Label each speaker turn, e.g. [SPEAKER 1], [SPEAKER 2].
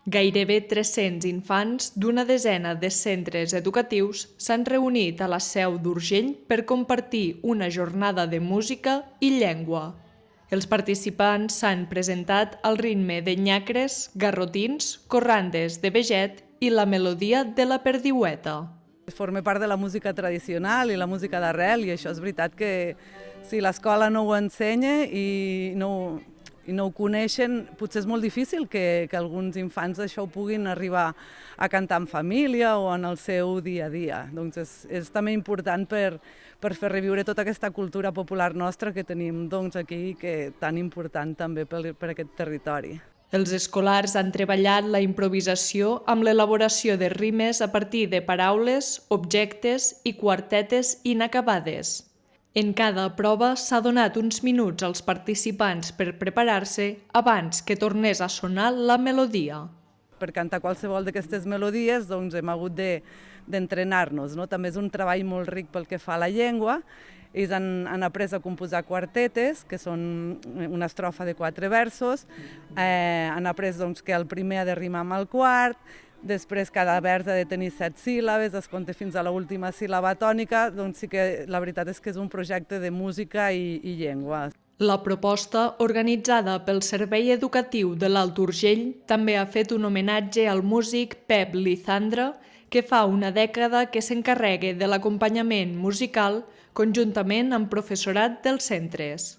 [SPEAKER 1] Gairebé 300 infants d'una desena de centres educatius s'han reunit a la Seu d'Urgell per compartir una jornada de música i llengua. Els participants s'han presentat al ritme de nyacres, garrotins, corrandes de veget i la melodia de la perdiueta.
[SPEAKER 2] Forma part de la música tradicional i la música d'arrel, i això és veritat que si l'escola no ho ensenya i no ho coneixen, potser és molt difícil que alguns infants això ho puguin arribar a cantar en família o en el seu dia a dia. Doncs és també important per fer reviure tota aquesta cultura popular nostra que tenim aquí, que tan important també per aquest territori.
[SPEAKER 1] Els escolars han treballat la improvisació amb l'elaboració de rimes a partir de paraules, objectes i quartetes inacabades. En cada prova s'ha donat uns minuts als participants per preparar-se abans que tornés a sonar la melodia.
[SPEAKER 2] Per cantar qualsevol d'aquestes melodies doncs hem hagut d'entrenar-nos, no? També és un treball molt ric pel que fa a la llengua. Ells han après a composar quartetes, que són una estrofa de 4 versos, han après doncs, que el primer ha de rimar amb el quart, després cada vers ha de tenir 7 síl·labes, es compta fins a l'última síl·laba tònica, doncs sí que la veritat és que és un projecte de música i llengua.
[SPEAKER 1] La proposta, organitzada pel Servei Educatiu de l'Alt Urgell, també ha fet un homenatge al músic Pep Lizandre, que fa una dècada que s'encarrega de l'acompanyament musical conjuntament amb professorat dels centres.